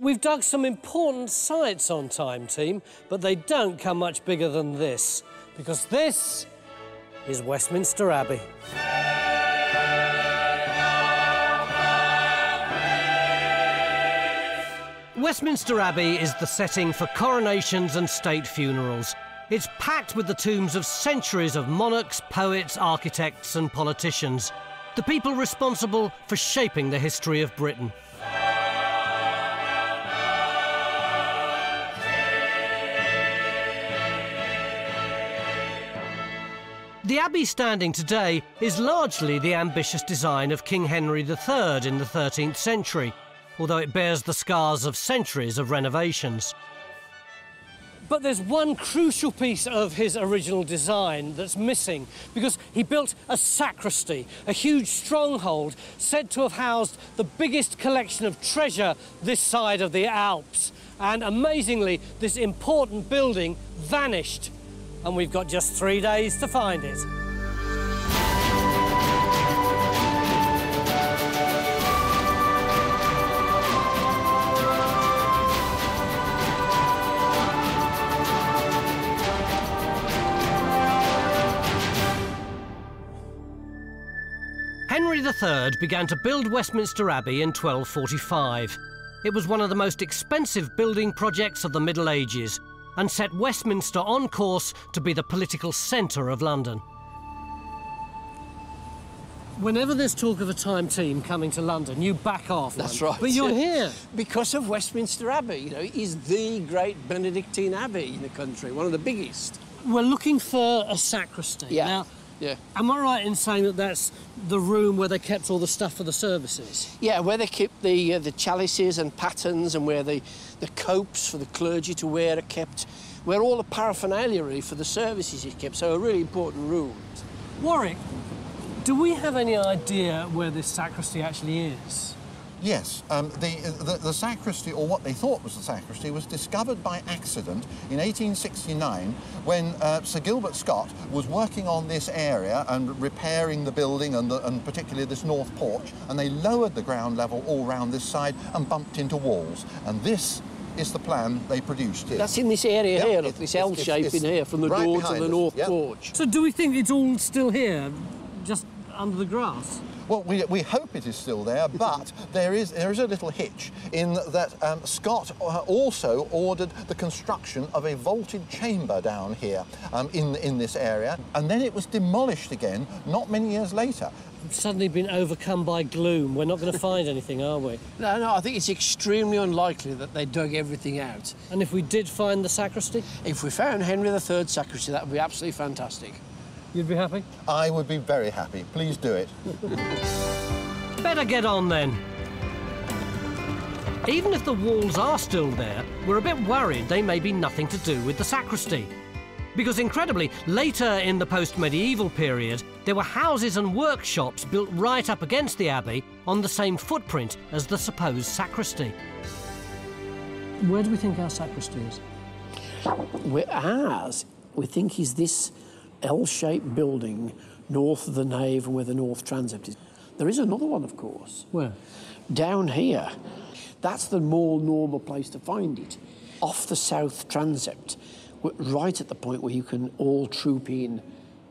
We've dug some important sites on Time Team, but they don't come much bigger than this, because this is Westminster Abbey. Westminster Abbey is the setting for coronations and state funerals. It's packed with the tombs of centuries of monarchs, poets, architects and politicians, the people responsible for shaping the history of Britain. The Abbey standing today is largely the ambitious design of King Henry III in the 13th century, although it bears the scars of centuries of renovations. But there's one crucial piece of his original design that's missing, because he built a sacristy, a huge stronghold said to have housed the biggest collection of treasure this side of the Alps. And amazingly, this important building vanished. And we've got just 3 days to find it. Henry III began to build Westminster Abbey in 1245. It was one of the most expensive building projects of the Middle Ages, and set Westminster on course to be the political centre of London. Whenever there's talk of a Time Team coming to London, you back off. That's right. But you're here. Because of Westminster Abbey, you know, it is the great Benedictine Abbey in the country, one of the biggest. We're looking for a sacristy. Yeah. Now, yeah. Am I right in saying that that's the room where they kept all the stuff for the services? Yeah, where they keep the chalices and patens, and where the copes for the clergy to wear are kept, where all the paraphernalia really for the services is kept, so a really important room. Warwick, do we have any idea where this sacristy actually is? Yes, the sacristy, or what they thought was the sacristy, was discovered by accident in 1869 when Sir Gilbert Scott was working on this area and repairing the building and particularly this north porch, and they lowered the ground level all round this side and bumped into walls. And this is the plan they produced here. That's in this area here, look, this L shape in here, from the right door to the north Yep. porch. So do we think it's all still here, just under the grass? Well, we hope it is still there, but there is a little hitch in that Scott also ordered the construction of a vaulted chamber down here in this area, and then it was demolished again not many years later. We've suddenly been overcome by gloom. We're not going to find anything, are we? No, I think it's extremely unlikely that they dug everything out. And if we did find the sacristy? If we found Henry III's sacristy, that would be absolutely fantastic. You'd be happy? I would be very happy. Please do it. Better get on then. Even if the walls are still there, we're a bit worried they may be nothing to do with the sacristy. Because incredibly, later in the post-medieval period, there were houses and workshops built right up against the abbey on the same footprint as the supposed sacristy. Where do we think our sacristy is? Ours, we think, is this L-shaped building north of the nave and where the north transept is. There is another one, of course. Where? Down here. That's the more normal place to find it. Off the south transept, right at the point where you can all troop in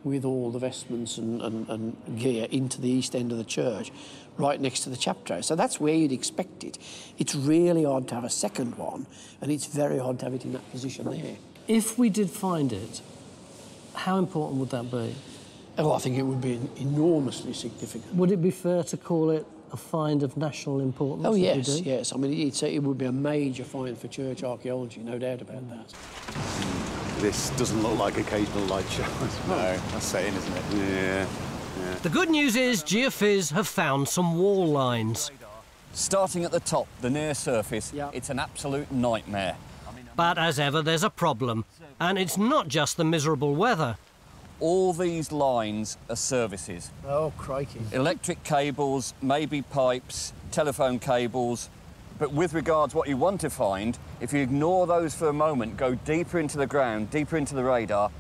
with all the vestments and gear into the east end of the church, right next to the chapter. So that's where you'd expect it. It's really odd to have a second one, and it's very odd to have it in that position there. If we did find it, how important would that be? Oh, I think it would be enormously significant. Would it be fair to call it a find of national importance? Oh, yes, yes. I mean, it would be a major find for church archaeology, no doubt about that. This doesn't look like occasional light shows. No, that's saying, isn't it? Yeah. The good news is Geophys have found some wall lines. Starting at the top, the near surface, it's an absolute nightmare. But as ever, there's a problem. And it's not just the miserable weather. All these lines are services. Oh, crikey. Electric cables, maybe pipes, telephone cables. But with regards what you want to find, if you ignore those for a moment, go deeper into the ground, deeper into the radar,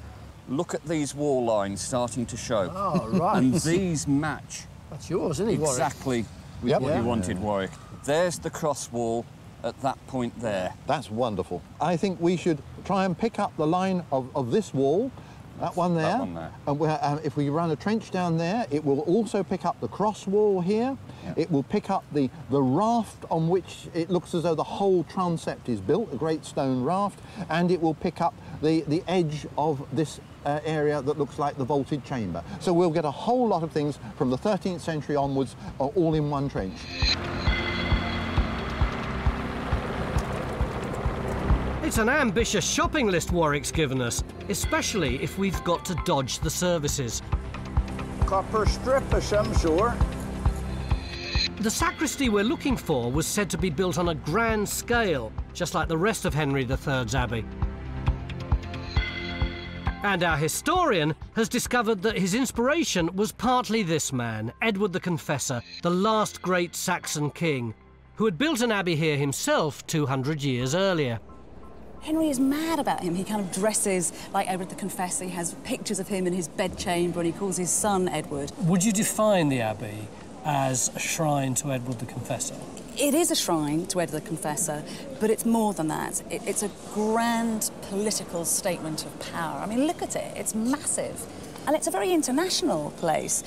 look at these wall lines starting to show. Oh, right. And these match. That's yours, isn't it, exactly Warwick? with what you wanted, Warwick. There's the cross wall, at that point there. That's wonderful. I think we should try and pick up the line of this wall, that one there. That one there. And if we run a trench down there, it will also pick up the cross wall here. Yeah. It will pick up the raft on which it looks as though the whole transept is built, a great stone raft, and it will pick up the edge of this area that looks like the vaulted chamber. So we'll get a whole lot of things from the 13th century onwards, all in one trench. It's an ambitious shopping list Warwick's given us, especially if we've got to dodge the services. Copper strip of some sort. The sacristy we're looking for was said to be built on a grand scale, just like the rest of Henry III's abbey. And our historian has discovered that his inspiration was partly this man, Edward the Confessor, the last great Saxon king, who had built an abbey here himself 200 years earlier. Henry is mad about him. He kind of dresses like Edward the Confessor. He has pictures of him in his bedchamber and he calls his son Edward. Would you define the abbey as a shrine to Edward the Confessor? It is a shrine to Edward the Confessor, but it's more than that. It's a grand political statement of power. I mean, look at it. It's massive. And it's a very international place.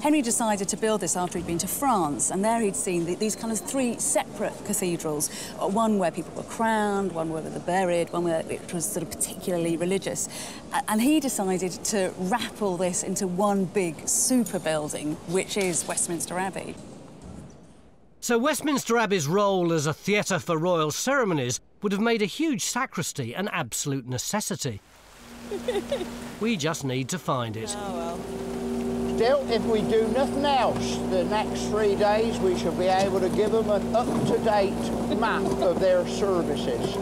Henry decided to build this after he'd been to France, and there he'd seen these kind of three separate cathedrals. One where people were crowned, one where they were buried, one where it was sort of particularly religious. And he decided to wrap all this into one big super building, which is Westminster Abbey. So Westminster Abbey's role as a theatre for royal ceremonies would have made a huge sacristy an absolute necessity. We just need to find it. Oh, well. Still, if we do nothing else, the next 3 days we shall be able to give them an up-to-date map of their services.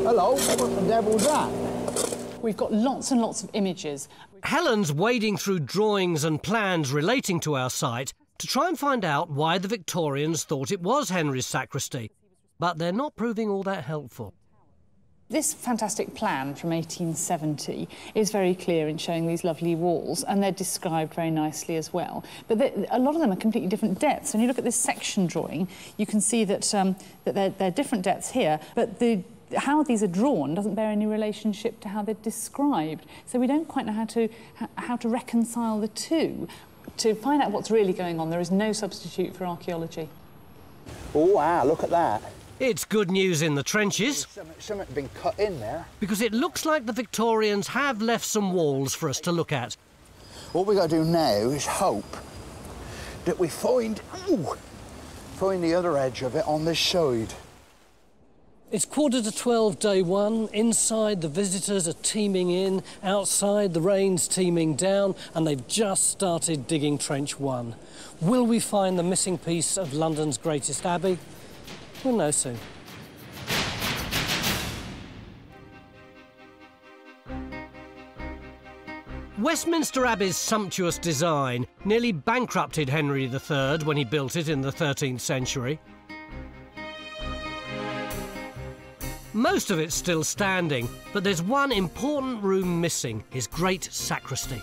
Hello, what the devil's that? We've got lots and lots of images. Helen's wading through drawings and plans relating to our site to try and find out why the Victorians thought it was Henry's sacristy. But they're not proving all that helpful. This fantastic plan from 1870 is very clear in showing these lovely walls, and they're described very nicely as well. But a lot of them are completely different depths. When you look at this section drawing, you can see that, that they're different depths here, but how these are drawn doesn't bear any relationship to how they're described. So we don't quite know how to reconcile the two. To find out what's really going on, there is no substitute for archaeology. Oh, wow, look at that. It's good news in the trenches. Something's been cut in there. Because it looks like the Victorians have left some walls for us to look at. What we've got to do now is hope that we find the other edge of it on this side. It's 11:45 day one. Inside, the visitors are teeming in. Outside, the rain's teeming down, and they've just started digging trench one. Will we find the missing piece of London's greatest abbey? We'll know soon. Westminster Abbey's sumptuous design nearly bankrupted Henry III when he built it in the 13th century. Most of it's still standing, but there's one important room missing, his great sacristy.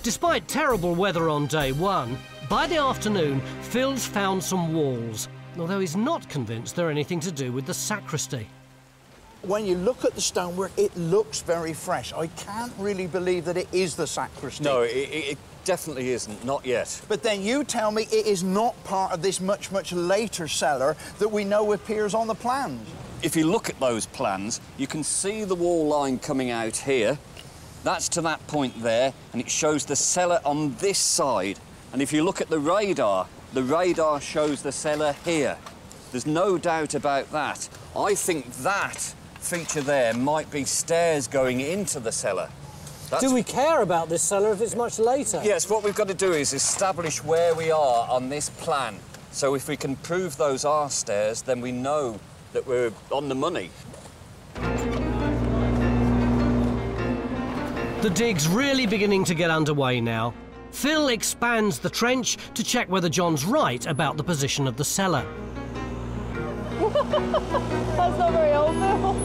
Despite terrible weather on day one, by the afternoon, Phil's found some walls, although he's not convinced they're anything to do with the sacristy. When you look at the stonework, it looks very fresh. I can't really believe that it is the sacristy. No, it definitely isn't, not yet. But then you tell me it is not part of this much, much later cellar that we know appears on the plans. If you look at those plans, you can see the wall line coming out here. That's to that point there, and it shows the cellar on this side. And if you look at the radar shows the cellar here. There's no doubt about that. I think that feature there might be stairs going into the cellar. Do we care about this cellar if it's much later? Yes, what we've got to do is establish where we are on this plan. So if we can prove those are stairs, then we know that we're on the money. The dig's really beginning to get underway now. Phil expands the trench to check whether John's right about the position of the cellar. That's not very old, Phil.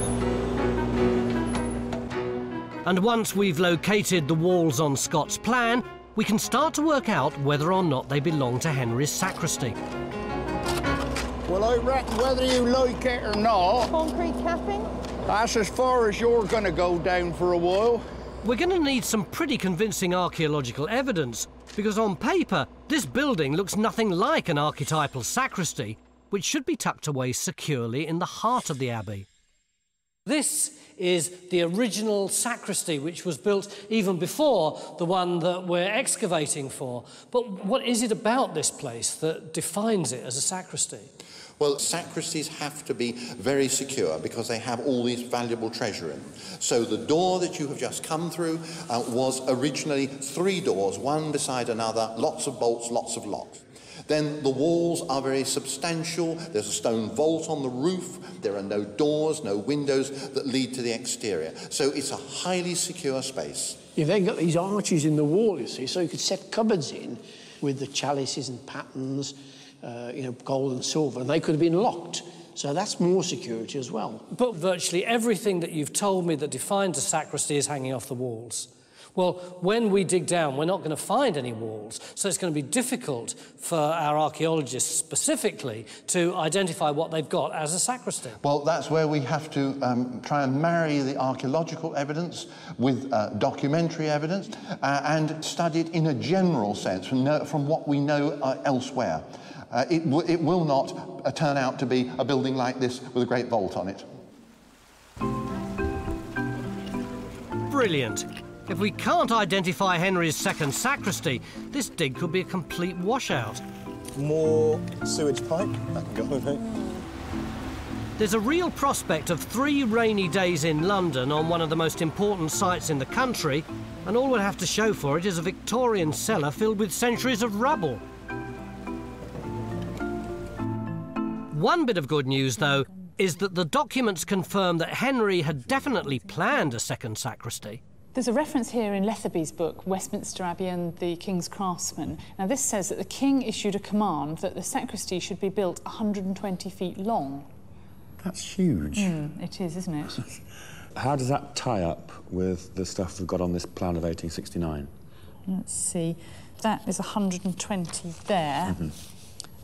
And once we've located the walls on Scott's plan, we can start to work out whether or not they belong to Henry's sacristy. Well, I reckon whether you like it or not... Concrete capping? That's as far as you're going to go down for a while. We're going to need some pretty convincing archaeological evidence, because on paper, this building looks nothing like an archetypal sacristy, which should be tucked away securely in the heart of the abbey. This is the original sacristy, which was built even before the one that we're excavating for. But what is it about this place that defines it as a sacristy? Well, sacristies have to be very secure because they have all this valuable treasure in them. So the door that you have just come through was originally 3 doors, one beside another, lots of bolts, lots of locks. Then the walls are very substantial. There's a stone vault on the roof. There are no doors, no windows that lead to the exterior. So it's a highly secure space. You've then got these arches in the wall, you see, so you could set cupboards in with the chalices and patens, you know, gold and silver, and they could have been locked. So that's more security as well. But virtually everything that you've told me that defines a sacristy is hanging off the walls. Well, when we dig down, we're not going to find any walls, so it's going to be difficult for our archaeologists specifically to identify what they've got as a sacristy. Well, that's where we have to try and marry the archaeological evidence with documentary evidence and study it in a general sense from what we know elsewhere. It will not turn out to be a building like this with a great vault on it. Brilliant. If we can't identify Henry's second sacristy, this dig could be a complete washout. More sewage pipe. That can go, I think. There's a real prospect of 3 rainy days in London on one of the most important sites in the country, and all we'll have to show for it is a Victorian cellar filled with centuries of rubble. One bit of good news, though, is that the documents confirm that Henry had definitely planned a second sacristy. There's a reference here in Lethaby's book, Westminster Abbey and the King's Craftsman. Now, this says that the King issued a command that the sacristy should be built 120 feet long. That's huge. It is, isn't it? How does that tie up with the stuff we've got on this plan of 1869? Let's see. That is 120 there.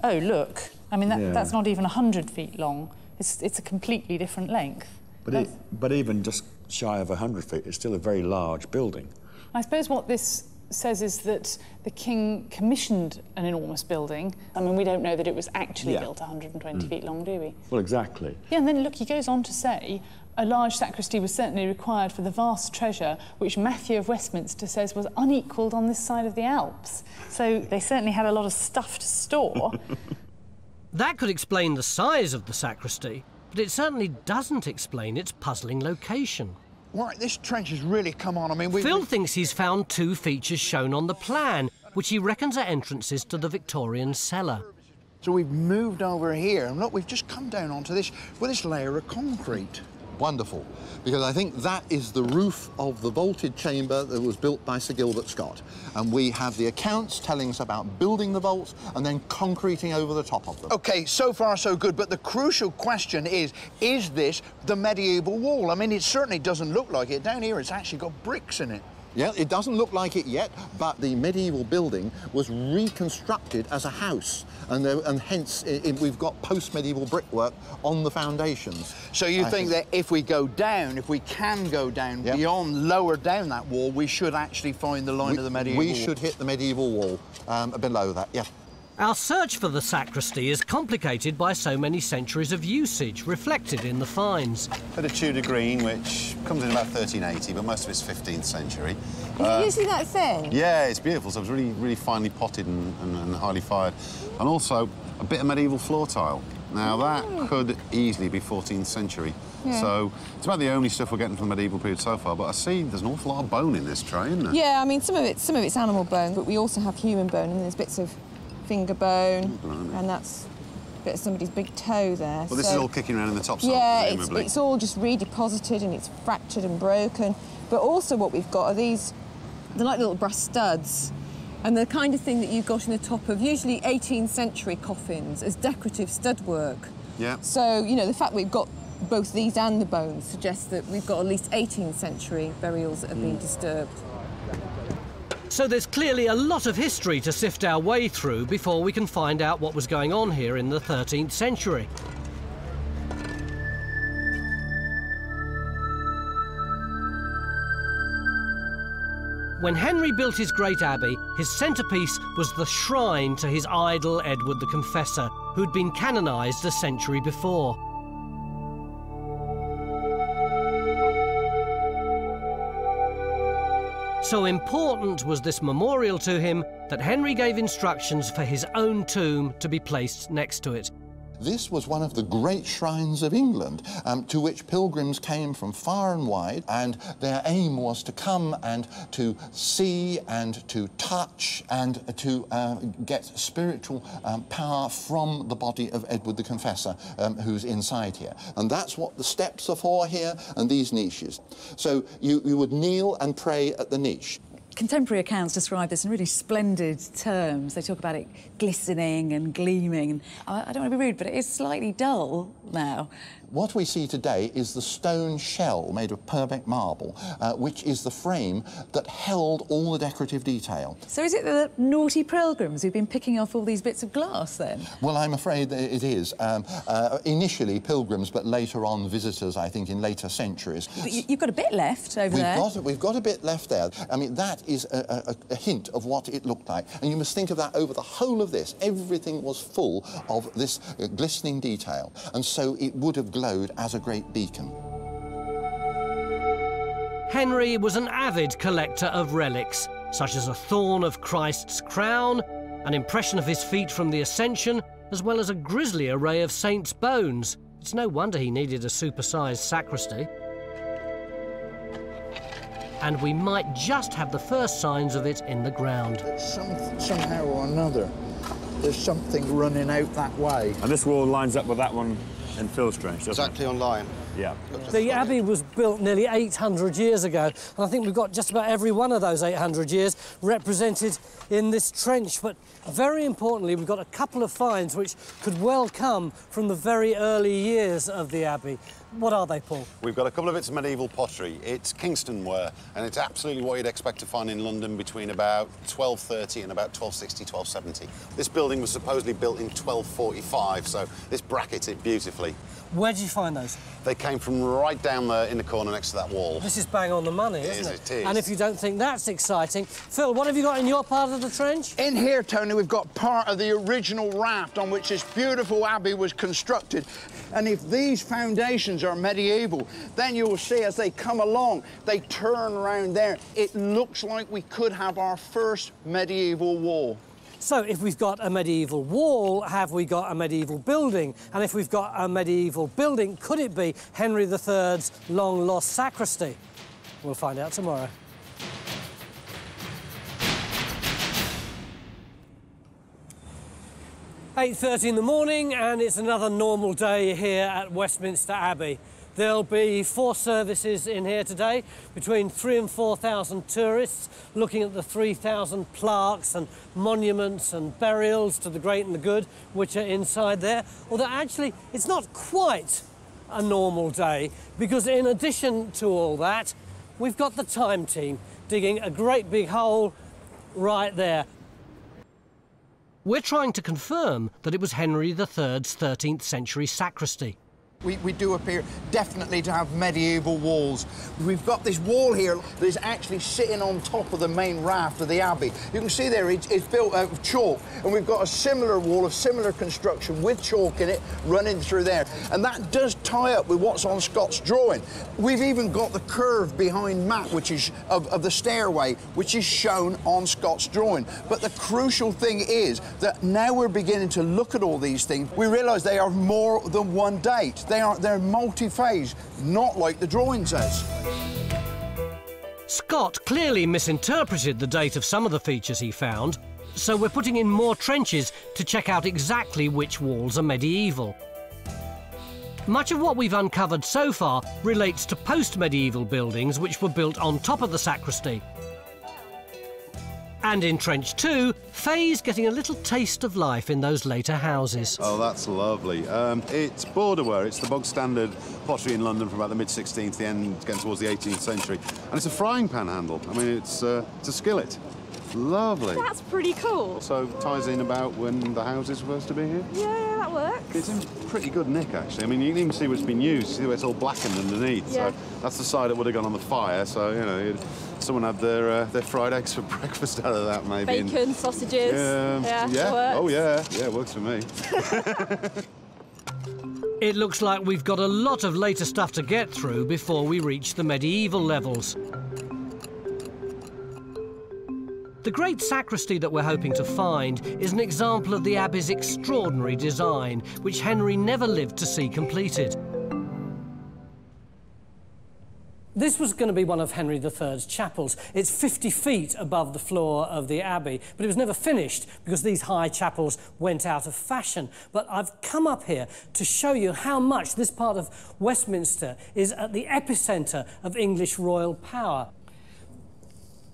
Oh, look. I mean, that's not even 100 feet long. It's a completely different length. But even just shy of 100 feet, it's still a very large building. I suppose what this says is that the King commissioned an enormous building. I mean, we don't know that it was actually built 120 feet long, do we? Well, exactly. Yeah, and then, look, he goes on to say, a large sacristy was certainly required for the vast treasure which Matthew of Westminster says was unequalled on this side of the Alps. So they certainly had a lot of stuff to store. That could explain the size of the sacristy, but it certainly doesn't explain its puzzling location. Right, this trench has really come on. I mean, Phil thinks he's found 2 features shown on the plan, which he reckons are entrances to the Victorian cellar. So we've moved over here, and look, we've just come down onto this with this layer of concrete. Wonderful, because I think that is the roof of the vaulted chamber that was built by Sir Gilbert Scott. And we have the accounts telling us about building the vaults and then concreting over the top of them. OK, so far so good, but the crucial question is this the medieval wall? I mean, it certainly doesn't look like it. Down here, it's actually got bricks in it. Yeah, it doesn't look like it yet, but the medieval building was reconstructed as a house, and hence we've got post-medieval brickwork on the foundations. So you think that if we go down, if we can go down beyond, lower down that wall, we should actually find the line of the medieval wall? We should hit the medieval wall below that, yeah. Our search for the sacristy is complicated by so many centuries of usage reflected in the finds. Bit of Tudor green, which comes in about 1380, but most of it's 15th century. Is it usually that thin? Yeah, it's beautiful. So it's really, really finely potted and highly fired. And also a bit of medieval floor tile. Now, that could easily be 14th century. Yeah. So it's about the only stuff we're getting from the medieval period so far, but I see there's an awful lot of bone in this tray, isn't there? Yeah, I mean, some of it's animal bone, but we also have human bone, and there's bits of finger bone, and that's a bit of somebody's big toe there. Well, this is all kicking around in the topsoil, presumably. Yeah, it's all just redeposited and it's fractured and broken. But also what we've got are they're like little brass studs, and the kind of thing that you've got in the top of usually 18th century coffins as decorative stud work. Yeah. So, you know, the fact we've got both these and the bones suggests that we've got at least 18th century burials that have been disturbed. So there's clearly a lot of history to sift our way through before we can find out what was going on here in the 13th century. When Henry built his great abbey, his centrepiece was the shrine to his idol Edward the Confessor, who'd been canonised a century before. So important was this memorial to him that Henry gave instructions for his own tomb to be placed next to it. This was one of the great shrines of England, to which pilgrims came from far and wide, and their aim was to come and to see and to touch and to get spiritual power from the body of Edward the Confessor, who's inside here. And that's what the steps are for here, and these niches. So you would kneel and pray at the niche. Contemporary accounts describe this in really splendid terms. They talk about it glistening and gleaming. I don't want to be rude, but it is slightly dull now. What we see today is the stone shell made of Purbeck marble, which is the frame that held all the decorative detail. So is it the naughty pilgrims who've been picking off all these bits of glass, then? Well, I'm afraid that it is. Initially pilgrims, but later on visitors, I think, in later centuries. But you've got a bit left over there. We've got a bit left there. I mean, that is a hint of what it looked like. And you must think of that over the whole of this. Everything was full of this glistening detail. And so it would have glowed as a great beacon. Henry was an avid collector of relics, such as a thorn of Christ's crown, an impression of his feet from the Ascension, as well as a grisly array of saints' bones. It's no wonder he needed a supersized sacristy. And we might just have the first signs of it in the ground. Somehow or another, there's something running out that way. And this wall lines up with that one in Phil's Strange, doesn't Exactly on line. Yeah. The abbey was built nearly 800 years ago, and I think we've got just about every one of those 800 years represented in this trench. But very importantly, we've got a couple of finds which could well come from the very early years of the abbey. What are they, Paul? We've got a couple of bits of medieval pottery. It's Kingston ware, and it's absolutely what you'd expect to find in London between about 1230 and about 1260, 1270. This building was supposedly built in 1245, so this brackets it beautifully. Where did you find those? They came from right down there in the corner next to that wall. This is bang on the money, isn't it? It is. And if you don't think that's exciting, Phil, what have you got in your part of the trench? In here, Tony, we've got part of the original raft on which this beautiful abbey was constructed. And if these foundations are medieval, then you'll see as they come along, they turn around there. It looks like we could have our first medieval wall. So if we've got a medieval wall, have we got a medieval building? And if we've got a medieval building, could it be Henry III's long-lost sacristy? We'll find out tomorrow. "8:30 in the morning, and it's another normal day here at Westminster Abbey. There'll be 4 services in here today, between 3,000 and 4,000 tourists, looking at the 3,000 plaques and monuments and burials to the great and the good, which are inside there. Although actually, it's not quite a normal day, because in addition to all that, we've got the time team digging a great big hole right there. We're trying to confirm that it was Henry III's 13th century sacristy. We do appear definitely to have medieval walls. We've got this wall here that is actually sitting on top of the main raft of the abbey. You can see there it's built out of chalk, and we've got a similar wall of similar construction with chalk in it running through there. And that does tie up with what's on Scott's drawing. We've even got the curve behind Matt, which is of the stairway, which is shown on Scott's drawing. But the crucial thing is that now we're beginning to look at all these things, we realise they are more than one date. They're multi-phase, not like the drawing says. Scott clearly misinterpreted the date of some of the features he found, so we're putting in more trenches to check out exactly which walls are medieval. Much of what we've uncovered so far relates to post-medieval buildings which were built on top of the sacristy. And in Trench 2, Faye's getting a little taste of life in those later houses. Oh, that's lovely. It's borderware. It's the bog standard pottery in London from about the mid-16th, the end, getting towards the 18th century. And it's a frying pan handle. I mean, it's a skillet. Lovely. That's pretty cool. So ties in about when the house is supposed to be here? Yeah, that works. It's in pretty good nick, actually. I mean, you can even see what's been used. See where it's all blackened underneath. Yeah. So that's the side that would have gone on the fire. So, you know, someone had their fried eggs for breakfast out of that, maybe. Bacon, sausages. Yeah. Works. Oh, yeah. Yeah, it works for me. It looks like we've got a lot of later stuff to get through before we reach the medieval levels. The great sacristy that we're hoping to find is an example of the Abbey's extraordinary design, which Henry never lived to see completed. This was going to be one of Henry III's chapels. It's 50 feet above the floor of the Abbey, but it was never finished because these high chapels went out of fashion. But I've come up here to show you how much this part of Westminster is at the epicentre of English royal power.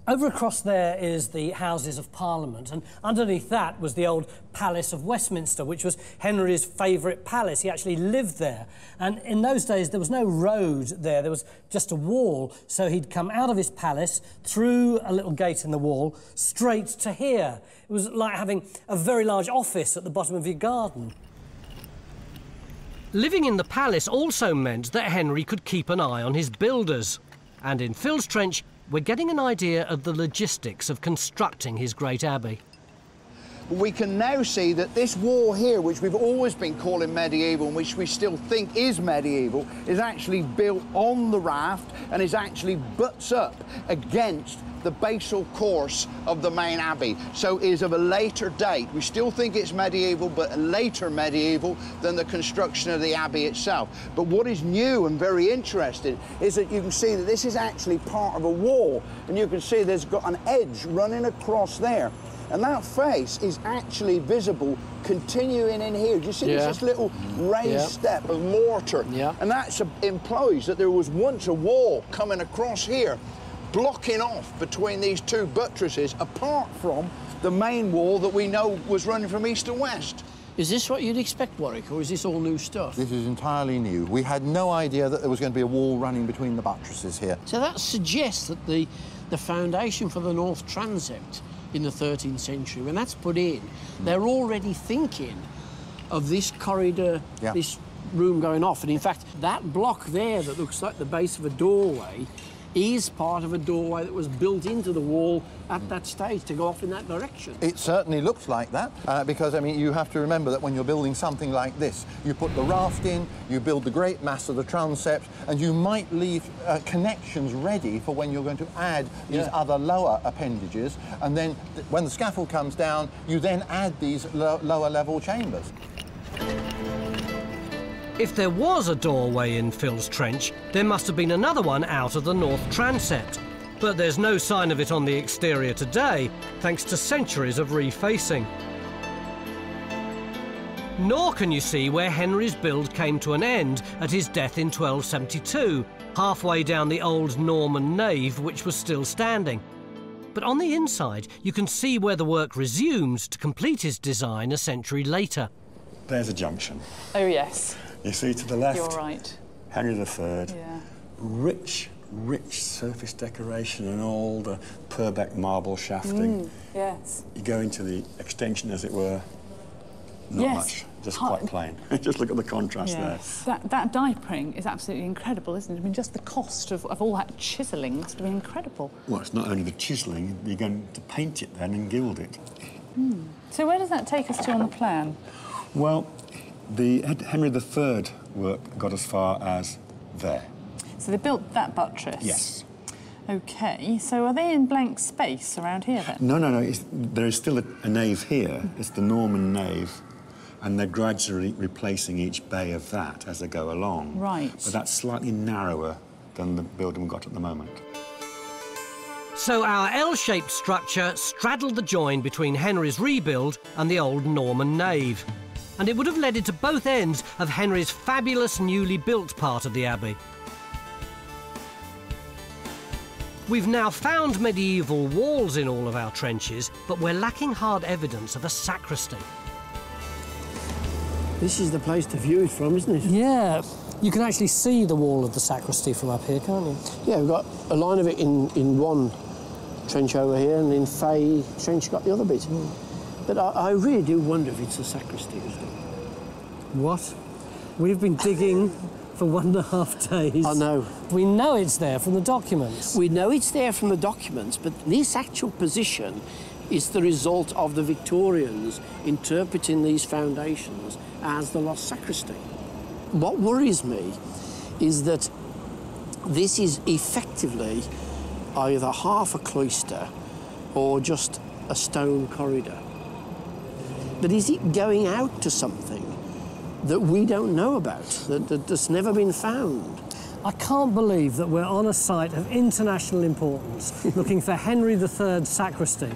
Over across there is the Houses of Parliament, and underneath that was the old Palace of Westminster, which was Henry's favourite palace. He actually lived there. And in those days, there was no road there. There was just a wall. So he'd come out of his palace, through a little gate in the wall, straight to here. It was like having a very large office at the bottom of your garden. Living in the palace also meant that Henry could keep an eye on his builders. And in Phil's Trench, we're getting an idea of the logistics of constructing his great abbey. We can now see that this wall here, which we've always been calling medieval and which we still think is medieval, is actually built on the raft and is actually butts up against the basal course of the main abbey. So it is of a later date. We still think it's medieval, but later medieval than the construction of the abbey itself. But what is new and very interesting is that you can see that this is actually part of a wall, and you can see there's got an edge running across there. And that face is actually visible continuing in here. Do you see this little raised step of mortar? And that implies that there was once a wall coming across here, blocking off between these two buttresses, apart from the main wall that we know was running from east to west. Is this what you'd expect, Warwick, or is this all new stuff? This is entirely new. We had no idea that there was going to be a wall running between the buttresses here. So that suggests that the foundation for the north transept in the 13th century, when that's put in, they're already thinking of this corridor, this room going off. And in fact, that block there that looks like the base of a doorway is part of a doorway that was built into the wall at that stage to go off in that direction. It certainly looks like that, because, I mean, you have to remember that when you're building something like this, you put the raft in, you build the great mass of the transept, and you might leave connections ready for when you're going to add these other lower appendages, and then when the scaffold comes down, you then add these lower level chambers. If there was a doorway in Phil's Trench, there must have been another one out of the north transept. But there's no sign of it on the exterior today, thanks to centuries of refacing. Nor can you see where Henry's build came to an end at his death in 1272, halfway down the old Norman nave, which was still standing. But on the inside, you can see where the work resumed to complete his design a century later. There's a junction. Oh, yes. You see to the left, You're right. Henry III, Yeah. rich surface decoration and all the Purbeck marble shafting. Yes. You go into the extension, as it were, not much, just quite plain. Just look at the contrast there. That dipering is absolutely incredible, isn't it? I mean, just the cost of all that chiselling must have been incredible. Well, it's not only the chiselling, you're going to paint it then and gild it. So where does that take us to on the plan? Well, the Henry III work got as far as there. So they built that buttress? Yes. OK, so are they in blank space around here, then? No. There is still a nave here. It's the Norman nave, and they're gradually replacing each bay of that as they go along. Right. But that's slightly narrower than the building we've got at the moment. So our L-shaped structure straddled the join between Henry's rebuild and the old Norman nave. And it would have led into both ends of Henry's fabulous newly built part of the abbey. We've now found medieval walls in all of our trenches, but we're lacking hard evidence of a sacristy. This is the place to view it from, isn't it? Yeah, you can actually see the wall of the sacristy from up here, can't you? Yeah, we've got a line of it in one trench over here, and in Fay Trench you've got the other bit. But I really do wonder if it's a sacristy. What? We've been digging for 1.5 days. I know. We know it's there from the documents. We know it's there from the documents, but this actual position is the result of the Victorians interpreting these foundations as the lost sacristy. What worries me is that this is effectively either half a cloister or just a stone corridor. But is it going out to something that we don't know about, that's never been found? I can't believe that we're on a site of international importance looking for Henry III's sacristy,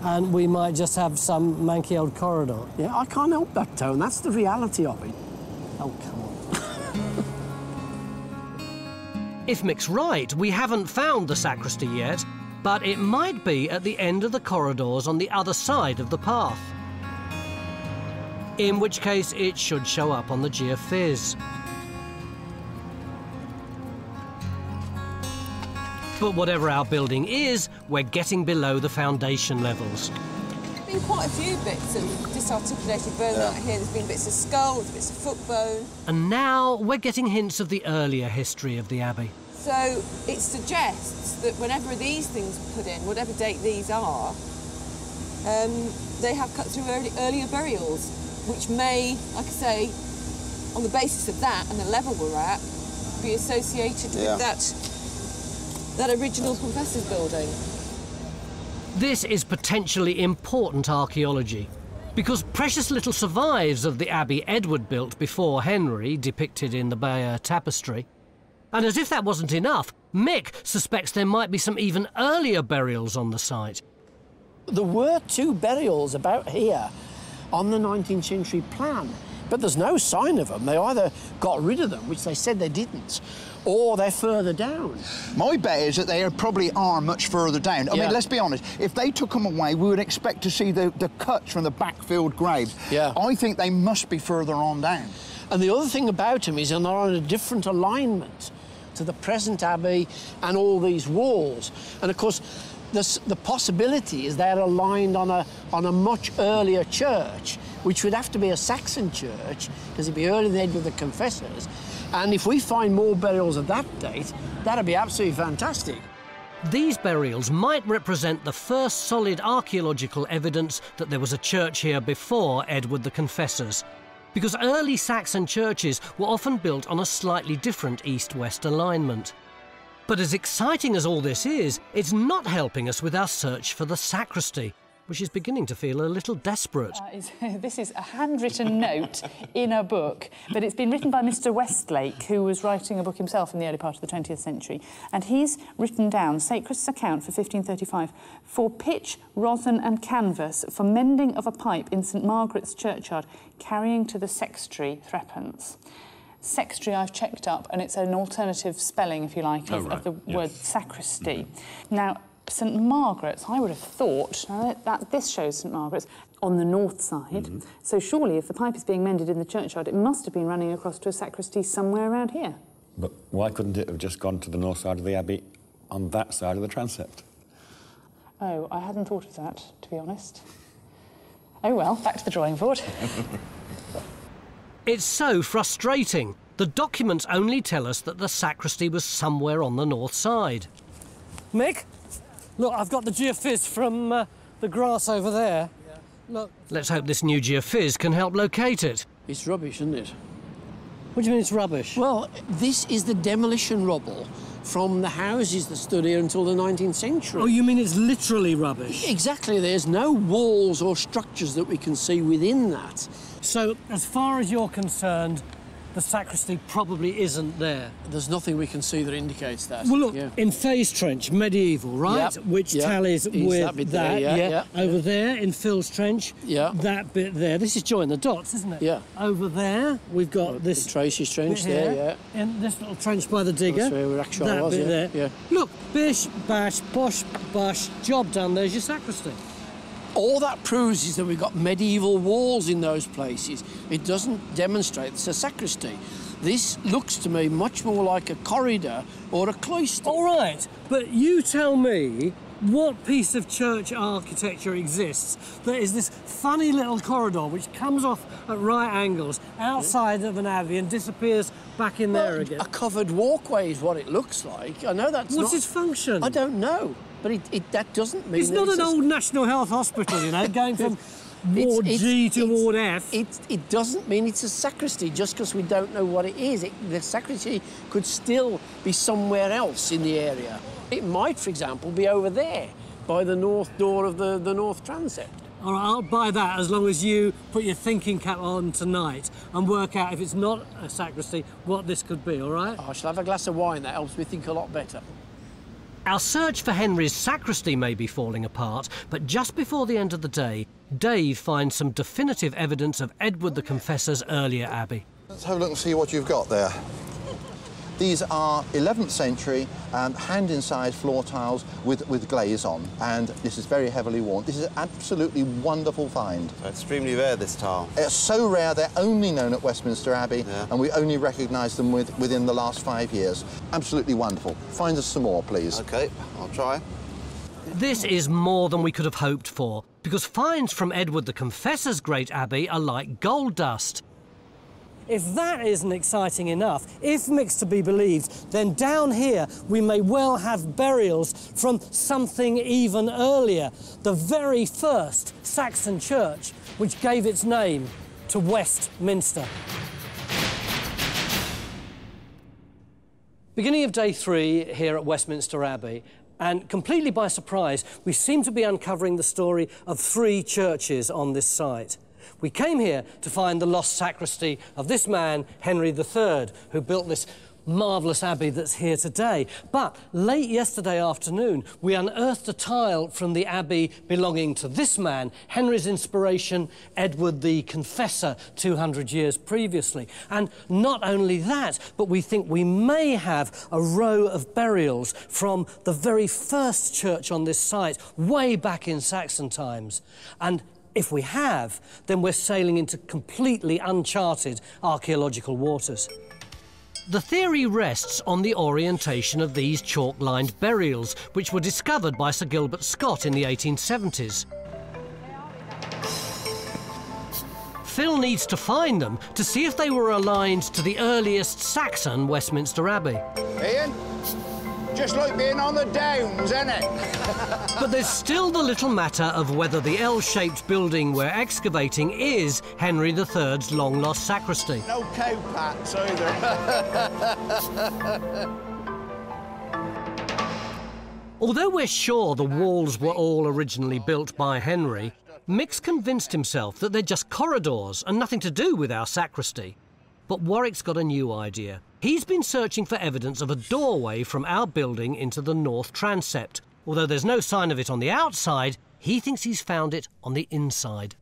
and we might just have some manky old corridor. Yeah, I can't help that, Tone. That's the reality of it. Oh, come on. If Mick's right, we haven't found the sacristy yet, but it might be at the end of the corridors on the other side of the path. In which case, it should show up on the geophys. But whatever our building is, we're getting below the foundation levels. There's been quite a few bits of disarticulated bone out here. There's been bits of skull, bits of foot bone. And now we're getting hints of the earlier history of the Abbey. So it suggests that whenever these things are put in, whatever date these are, they have cut through earlier burials, which may, like I say, on the basis of that and the level we're at, be associated with that original confessor's building. This is potentially important archaeology, because precious little survives of the abbey Edward built before Henry, depicted in the Bayeux tapestry. And as if that wasn't enough, Mick suspects there might be some even earlier burials on the site. There were 2 burials about here on the 19th century plan, but there's no sign of them. They either got rid of them, which they said they didn't, or they're further down. My bet is that they probably are much further down. I mean, let's be honest, if they took them away, we would expect to see the cuts from the backfilled graves. Yeah. I think they must be further on down. And the other thing about them is they're on a different alignment to the present abbey and all these walls. And of course, the possibility is they're aligned on a much earlier church, which would have to be a Saxon church, because it'd be earlier than Edward the Confessor's. And if we find more burials of that date, that'd be absolutely fantastic. These burials might represent the first solid archaeological evidence that there was a church here before Edward the Confessor's, because early Saxon churches were often built on a slightly different east-west alignment. But as exciting as all this is, it's not helping us with our search for the sacristy, which is beginning to feel a little desperate. This is a handwritten note in a book, but it's been written by Mr. Westlake, who was writing a book himself in the early part of the 20th century. And he's written down sacrist's account for 1535, for pitch, rosin and canvas, for mending of a pipe in St Margaret's churchyard, carrying to the sextry 3d. Sextry I've checked up, and it's an alternative spelling, if you like, of the word sacristy. Now, St Margaret's, I would have thought, that this shows St Margaret's on the north side, so surely if the pipe is being mended in the churchyard, it must have been running across to a sacristy somewhere around here. But why couldn't it have just gone to the north side of the abbey on that side of the transept? Oh, I hadn't thought of that, to be honest. Oh well, back to the drawing board. It's so frustrating. The documents only tell us that the sacristy was somewhere on the north side. Mick, look, I've got the geophys from the grass over there. Yeah. Look. Let's hope this new geophys can help locate it. It's rubbish, isn't it? What do you mean it's rubbish? Well, this is the demolition rubble from the houses that stood here until the 19th century. Oh, you mean it's literally rubbish? Exactly. There's no walls or structures that we can see within that. So, as far as you're concerned, the sacristy probably isn't there. There's nothing we can see that indicates that. Well, look, in Fay's Trench, medieval, right? Yep. Which tallies with that. Yeah. Over there, in Phil's Trench, that bit there. This is join the dots, isn't it? Yeah. Over there, we've got this... Tracy's Trench there, In this little trench by the digger. That's where Rackshire that was, bit there. Yeah. Look, bish, bash, bosh, bush, job done, there's your sacristy. All that proves is that we've got medieval walls in those places. It doesn't demonstrate it's a sacristy. This looks to me much more like a corridor or a cloister. All right, but you tell me what piece of church architecture exists that is this funny little corridor which comes off at right angles outside of an abbey and disappears back in there again? A covered walkway is what it looks like. I know that's What's its function? I don't know, but that doesn't mean... It's not an old National Health Hospital, you know, going from Ward G to Ward F. It doesn't mean it's a sacristy just because we don't know what it is. The sacristy could still be somewhere else in the area. It might, for example, be over there by the north door of the north transept. All right, I'll buy that as long as you put your thinking cap on tonight and work out, if it's not a sacristy, what this could be, all right? I shall have a glass of wine. That helps me think a lot better. Our search for Henry's sacristy may be falling apart, but just before the end of the day, Dave finds some definitive evidence of Edward the Confessor's earlier abbey. Let's have a look and see what you've got there. These are 11th century hand-incised floor tiles with glaze on, and this is very heavily worn. This is an absolutely wonderful find. So extremely rare, this tile. It's so rare, they're only known at Westminster Abbey, and we only recognise them within the last 5 years. Absolutely wonderful. Find us some more, please. OK, I'll try. This is more than we could have hoped for, because finds from Edward the Confessor's great abbey are like gold dust. If that isn't exciting enough, if Mick's to be believed, then down here we may well have burials from something even earlier, the very first Saxon church which gave its name to Westminster. Beginning of day 3 here at Westminster Abbey, and completely by surprise, we seem to be uncovering the story of 3 churches on this site. We came here to find the lost sacristy of this man, Henry III, who built this marvellous abbey that's here today. But late yesterday afternoon, we unearthed a tile from the abbey belonging to this man, Henry's inspiration, Edward the Confessor, 200 years previously. And not only that, but we think we may have a row of burials from the very first church on this site, way back in Saxon times. And if we have, then we're sailing into completely uncharted archaeological waters. The theory rests on the orientation of these chalk-lined burials, which were discovered by Sir Gilbert Scott in the 1870s. Phil needs to find them to see if they were aligned to the earliest Saxon Westminster Abbey. Ian? Just like being on the Downs, isn't it? But there's still the little matter of whether the L-shaped building we're excavating is Henry III's long-lost sacristy. No cowpats either. Although we're sure the walls were all originally built by Henry, Mick's convinced himself that they're just corridors and nothing to do with our sacristy. But Warwick's got a new idea. He's been searching for evidence of a doorway from our building into the north transept. Although there's no sign of it on the outside, he thinks he's found it on the inside.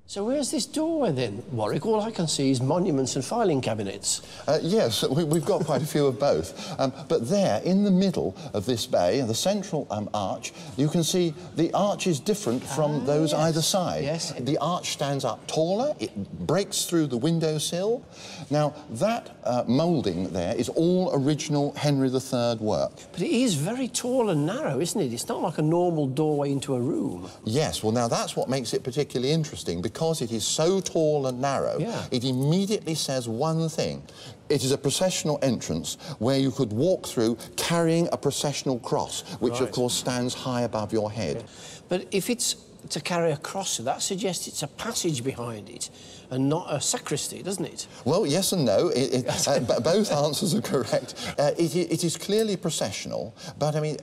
So where's this doorway then, Warwick? All I can see is monuments and filing cabinets. Yes, we've got quite a few of both. But there, in the middle of this bay, the central arch, you can see the arch is different from those either side. Yes. The arch stands up taller, it breaks through the windowsill. Now, that moulding there is all original Henry III work. But it is very tall and narrow, isn't it? It's not like a normal doorway into a room. Yes, well, now that's what makes it particularly interesting, because it is so tall and narrow, it immediately says one thing. It is a processional entrance where you could walk through carrying a processional cross, which, of course, stands high above your head. Yeah. But if it's to carry a cross, that suggests it's a passage behind it and not a sacristy, doesn't it? Well, yes and no. Both answers are correct. It is clearly processional, but, I mean,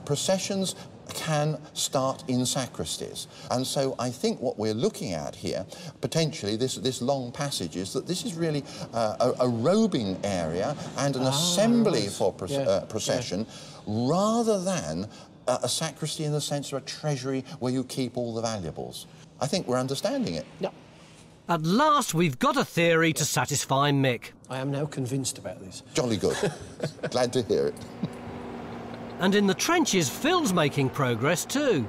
processions can start in sacristies. And so I think what we're looking at here, potentially, this long passage, is that this is really a robing area and an assembly for procession, rather than a sacristy in the sense of a treasury where you keep all the valuables. I think we're understanding it. Yeah. At last, we've got a theory to satisfy Mick. I am now convinced about this. Jolly good. Glad to hear it. And in the trenches, Phil's making progress too.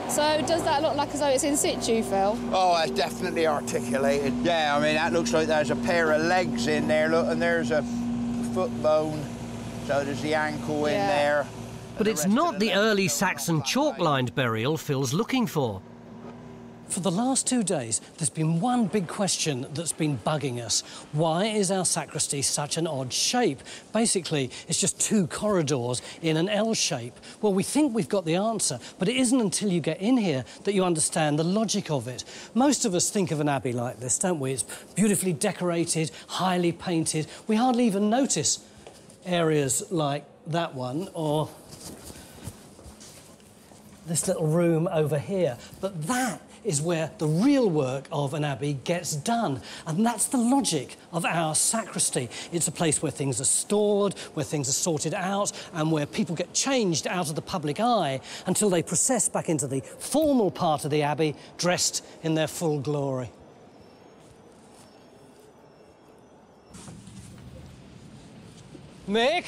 So does that look like as though it's in situ, Phil? Oh, it's definitely articulated. Yeah, I mean, that looks like there's a pair of legs in there, look, and there's a foot bone. So there's the ankle in there. But it's not the early Saxon chalk-lined burial Phil's looking for. For the last 2 days, there's been one big question that's been bugging us. Why is our sacristy such an odd shape? Basically, it's just 2 corridors in an L shape. Well, we think we've got the answer, but it isn't until you get in here that you understand the logic of it. Most of us think of an abbey like this, don't we? It's beautifully decorated, highly painted. We hardly even notice areas like that one or this little room over here. But that is where the real work of an abbey gets done. And that's the logic of our sacristy. It's a place where things are stored, where things are sorted out, and where people get changed out of the public eye until they process back into the formal part of the abbey, dressed in their full glory. Mick,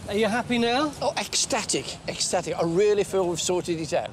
are you happy now? Oh, ecstatic, ecstatic. I really feel we've sorted it out.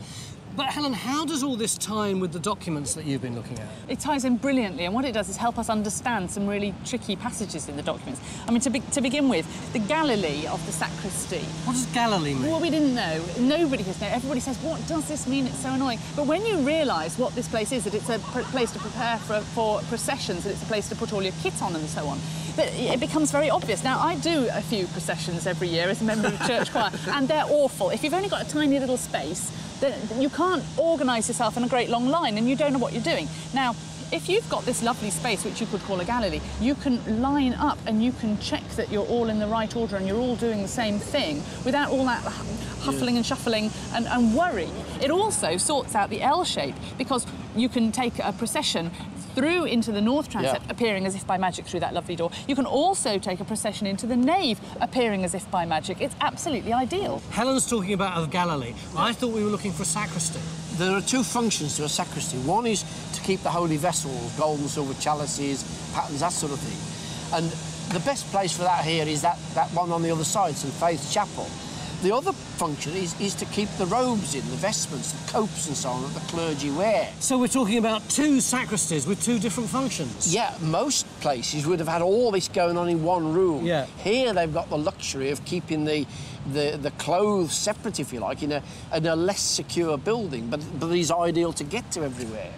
But, Helen, how does all this tie in with the documents that you've been looking at? It ties in brilliantly, and what it does is help us understand some really tricky passages in the documents. I mean, to begin with, the Galilee of the sacristy. What does Galilee mean? Well, we didn't know. Nobody has known. Everybody says, what does this mean? It's so annoying. But when you realise what this place is, that it's a place to prepare for processions, that it's a place to put all your kit on and so on, that it becomes very obvious. Now, I do a few processions every year as a member of the church choir, and they're awful. If you've only got a tiny little space, then you can't organise yourself in a great long line and you don't know what you're doing. Now, if you've got this lovely space, which you could call a Galilee, you can line up and you can check that you're all in the right order and you're all doing the same thing without all that huffling and shuffling and worry. It also sorts out the L shape because you can take a procession through into the north transept, appearing as if by magic through that lovely door. You can also take a procession into the nave, appearing as if by magic. It's absolutely ideal. Helen's talking about a Galilee. I thought we were looking for a sacristy. There are 2 functions to a sacristy. One is to keep the holy vessels, gold and silver chalices, patterns, that sort of thing. And the best place for that here is that one on the other side, St Faith's Chapel. The other function is to keep the robes in, the vestments, the copes and so on that the clergy wear. So we're talking about 2 sacristies with 2 different functions? Yeah, most places would have had all this going on in one room. Yeah. Here they've got the luxury of keeping the clothes separate, if you like, in a less secure building, but it is ideal to get to everywhere.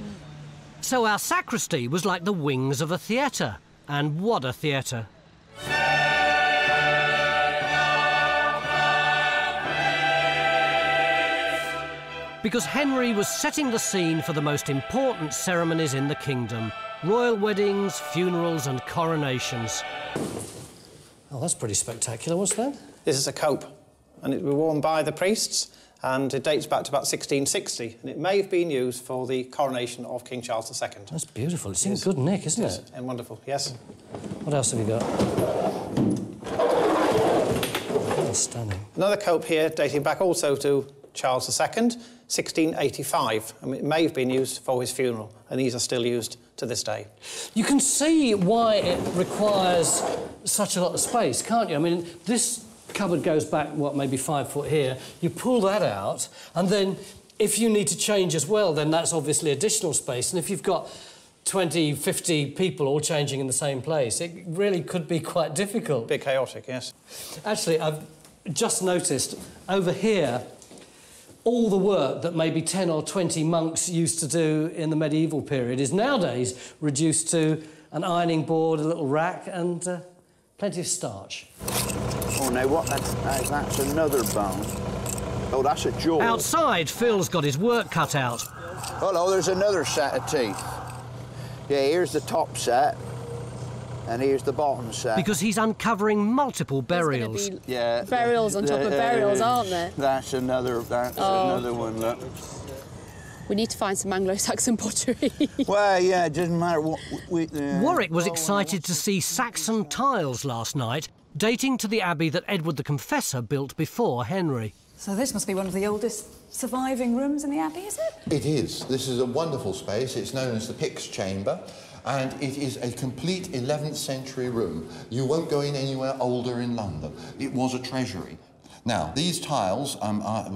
So our sacristy was like the wings of a theatre. And what a theatre. Because Henry was setting the scene for the most important ceremonies in the kingdom. Royal weddings, funerals and coronations. Oh, that's pretty spectacular. What's that? This is a cope, and it was worn by the priests, and it dates back to about 1660, and it may have been used for the coronation of King Charles II. That's beautiful. It's in good nick, isn't it? And wonderful, yes. What else have you got? Oh, that's stunning. Another cope here dating back also to Charles II, 1685. I mean, it may have been used for his funeral, and these are still used to this day. You can see why it requires such a lot of space, can't you? I mean, this cupboard goes back, what, maybe 5 foot here. You pull that out, and then if you need to change as well, then that's obviously additional space. And if you've got 20, 50 people all changing in the same place, it really could be quite difficult. A bit chaotic, yes. Actually, I've just noticed over here, all the work that maybe 10 or 20 monks used to do in the medieval period is nowadays reduced to an ironing board, a little rack and plenty of starch. Oh, now what? That's another bone. Oh, that's a jaw. Outside, Phil's got his work cut out. Hello, there's another set of teeth. Yeah, here's the top set, and here's the bottom set. Because he's uncovering multiple burials. Yeah, burials on top of burials, aren't there? That's another one, look. We need to find some Anglo-Saxon pottery. Well, yeah, it doesn't matter what... Warwick was excited to see Saxon tiles last night, dating to the abbey that Edward the Confessor built before Henry. So this must be one of the oldest surviving rooms in the abbey, is it? It is. This is a wonderful space. It's known as the Pyx Chamber, and it is a complete 11th century room. You won't go in anywhere older in London. It was a treasury. Now, these tiles,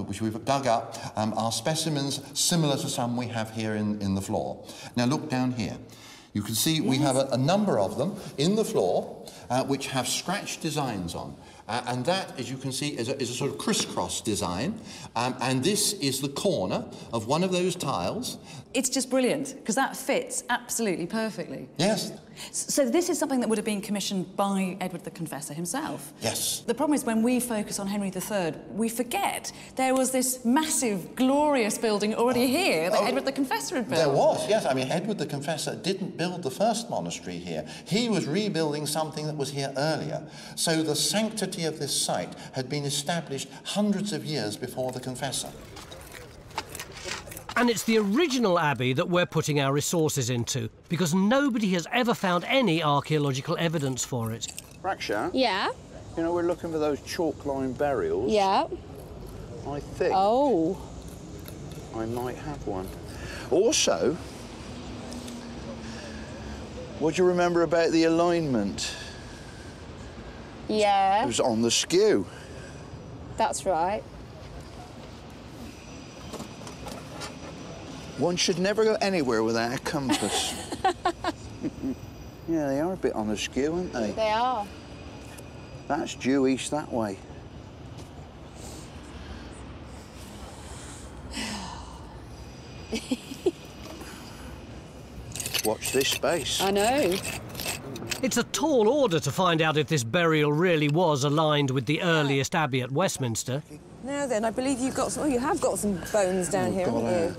which we've dug up, are specimens similar to some we have here in the floor. Now, look down here. You can see we have a number of them in the floor, which have scratched designs on. And that, as you can see, is a sort of crisscross design. And this is the corner of one of those tiles. It's just brilliant, because that fits absolutely perfectly. Yes. So this is something that would have been commissioned by Edward the Confessor himself. Yes. The problem is when we focus on Henry III, we forget there was this massive, glorious building already here that Edward the Confessor had built. There was, yes. I mean, Edward the Confessor didn't build the first monastery here. He was rebuilding something that was here earlier. So the sanctity of this site had been established hundreds of years before the Confessor. And it's the original abbey that we're putting our resources into, because nobody has ever found any archaeological evidence for it. Raksha? Yeah? You know, we're looking for those chalk-lined burials. Yeah. I think... Oh. I might have one. Also, what do you remember about the alignment? Yeah. It was on the skew. That's right. One should never go anywhere without a compass. Yeah, they are a bit on askew, aren't they? They are. That's due east that way. Watch this space. I know. It's a tall order to find out if this burial really was aligned with the earliest abbey at Westminster. Now then, I believe you've got some... Oh, you have got some bones down here, haven't you?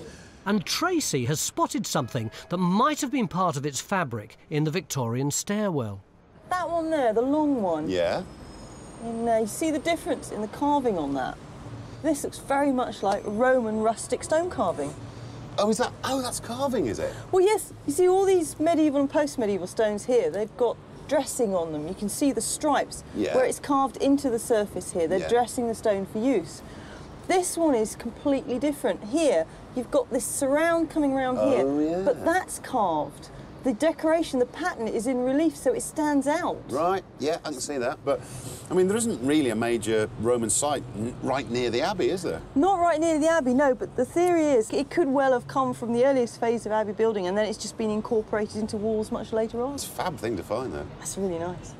And Tracy has spotted something that might have been part of its fabric in the Victorian stairwell. That one there, the long one. Yeah? And you see the difference in the carving on that? This looks very much like Roman rustic stone carving. Oh, is that... Oh, that's carving, is it? Well, yes. You see all these medieval and post-medieval stones here, they've got dressing on them. You can see the stripes where it's carved into the surface here. They're dressing the stone for use. This one is completely different. Here, you've got this surround coming around here, but that's carved. The decoration, the pattern is in relief, so it stands out. Right, yeah, I can see that. But, I mean, there isn't really a major Roman site right near the Abbey, is there? Not right near the Abbey, no, but the theory is it could well have come from the earliest phase of Abbey building and then it's just been incorporated into walls much later on. It's a fab thing to find, though. That's really nice.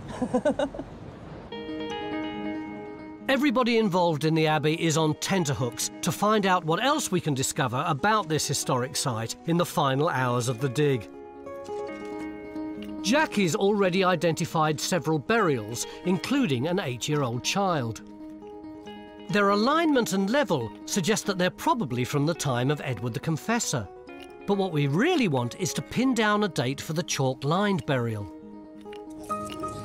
Everybody involved in the Abbey is on tenterhooks to find out what else we can discover about this historic site in the final hours of the dig. Jackie's already identified several burials, including an 8-year-old child. Their alignment and level suggest that they're probably from the time of Edward the Confessor. But what we really want is to pin down a date for the chalk-lined burial.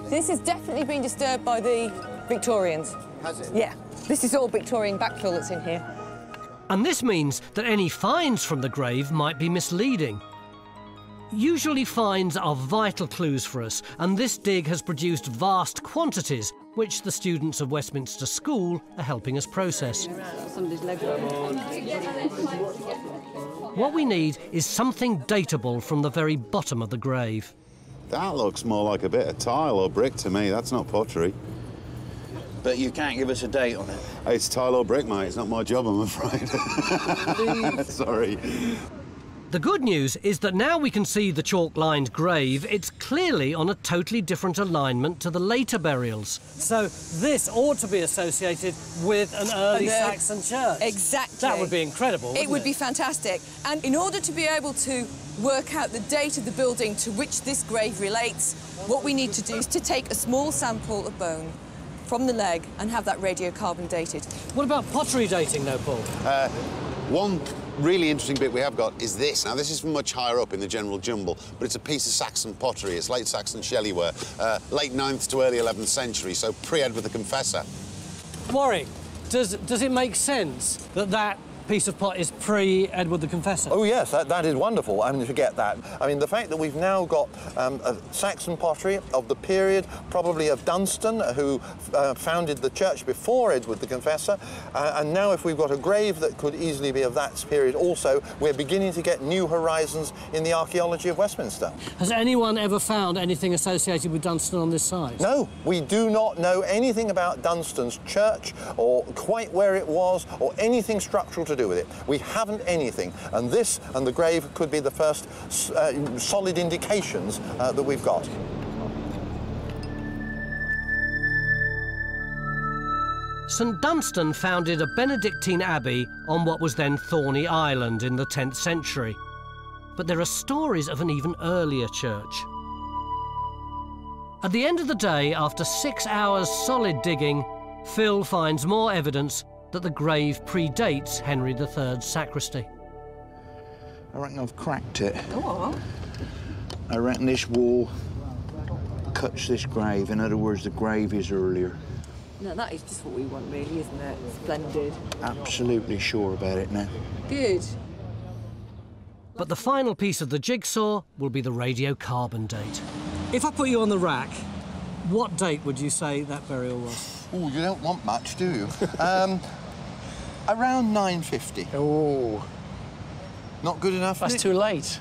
This has definitely been disturbed by the Victorians. Has it? Yeah. This is all Victorian backfill that's in here. And this means that any finds from the grave might be misleading. Usually finds are vital clues for us, and this dig has produced vast quantities, which the students of Westminster School are helping us process. What we need is something dateable from the very bottom of the grave. That looks more like a bit of tile or brick to me. That's not pottery. But you can't give us a date on it. It's tile or brick, mate. It's not my job, I'm afraid. Sorry. The good news is that now we can see the chalk-lined grave, it's clearly on a totally different alignment to the later burials. So this ought to be associated with an early Saxon church. Exactly. That would be incredible, wouldn't it? It would be fantastic. And in order to be able to work out the date of the building to which this grave relates, what we need to do is to take a small sample of bone from the leg and have that radiocarbon dated. What about pottery dating, though, Paul? One really interesting bit we have got is this. Now, this is from much higher up in the general jumble, but it's a piece of Saxon pottery. It's late Saxon shellyware, late 9th to early 11th century, so pre-Edward the Confessor. Warwick, does it make sense that that piece of pot is pre-Edward the Confessor? Oh, yes, that is wonderful. I mean, forget that. I mean, the fact that we've now got a Saxon pottery of the period, probably of Dunstan, who founded the church before Edward the Confessor, and now if we've got a grave that could easily be of that period also, we're beginning to get new horizons in the archaeology of Westminster. Has anyone ever found anything associated with Dunstan on this site? No, we do not know anything about Dunstan's church or quite where it was or anything structural to do with it. We haven't anything, and this and the grave could be the first solid indications that we've got. St Dunstan founded a Benedictine abbey on what was then Thorney Island in the 10th century. But there are stories of an even earlier church. At the end of the day, after 6 hours solid digging, Phil finds more evidence that the grave predates Henry III's sacristy. I reckon I've cracked it. Go on. I reckon this wall cuts this grave. In other words, the grave is earlier. No, that is just what we want, really, isn't it? Splendid. Absolutely sure about it now. Good. But the final piece of the jigsaw will be the radiocarbon date. If I put you on the rack, what date would you say that burial was? Oh, you don't want much, do you? Around 950. Oh. Not good enough? That's too late.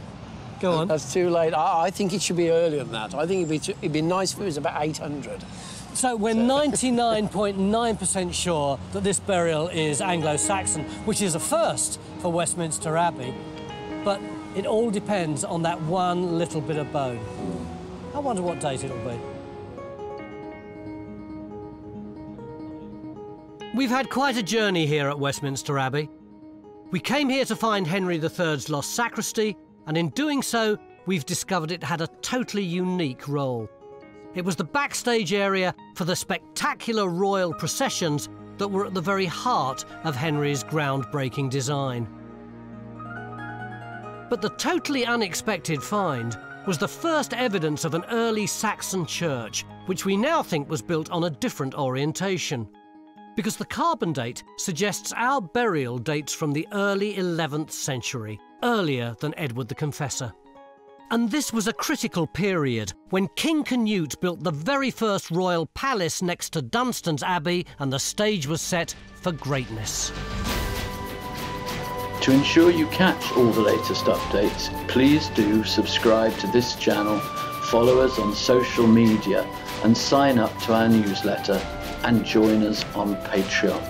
Go on. That's too late. I think it should be earlier than that. I think it'd be nice if it was about 800. So we're 99.9% sure that this burial is Anglo-Saxon, which is a first for Westminster Abbey. But it all depends on that one little bit of bone. I wonder what date it'll be. We've had quite a journey here at Westminster Abbey. We came here to find Henry III's lost sacristy, and in doing so, we've discovered it had a totally unique role. It was the backstage area for the spectacular royal processions that were at the very heart of Henry's groundbreaking design. But the totally unexpected find was the first evidence of an early Saxon church, which we now think was built on a different orientation. Because the carbon date suggests our burial dates from the early 11th century, earlier than Edward the Confessor. And this was a critical period when King Canute built the very first royal palace next to Dunstan's Abbey, and the stage was set for greatness. To ensure you catch all the latest updates, please do subscribe to this channel, follow us on social media, and sign up to our newsletter, and join us on Patreon.